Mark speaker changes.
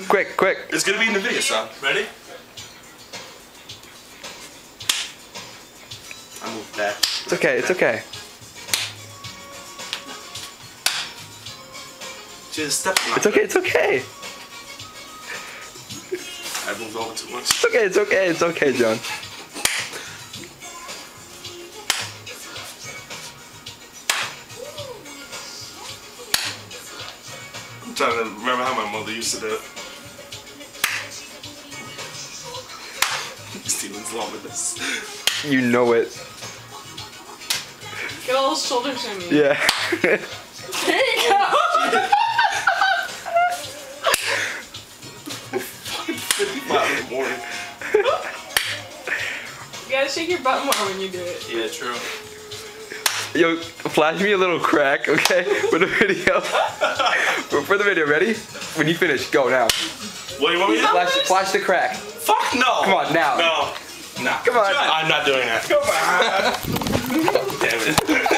Speaker 1: Quick, quick.
Speaker 2: It's gonna be in the video, son. Ready? I moved back.
Speaker 1: It's okay, it's okay.
Speaker 2: Just step.
Speaker 1: It's okay, it's okay.
Speaker 2: I moved over too much.
Speaker 1: It's okay, it's okay, it's okay, John.
Speaker 2: I'm trying to remember how my mother used to do it. Steven's loving this.
Speaker 1: You know it.
Speaker 3: Get a little shoulder shimmy.
Speaker 1: Yeah.
Speaker 3: There you go.
Speaker 2: 55 in the morning.
Speaker 3: You gotta shake your butt more when you do it.
Speaker 2: Yeah, true.
Speaker 1: Yo, flash me a little crack, okay? For the video. For the video, ready? When you finish, go now.
Speaker 2: What do you want me to do?
Speaker 1: Flash the crack.
Speaker 2: Fuck no!
Speaker 1: Come on, now.
Speaker 2: No. No.
Speaker 1: Come on.
Speaker 2: I'm not doing that. Come on. Damn it.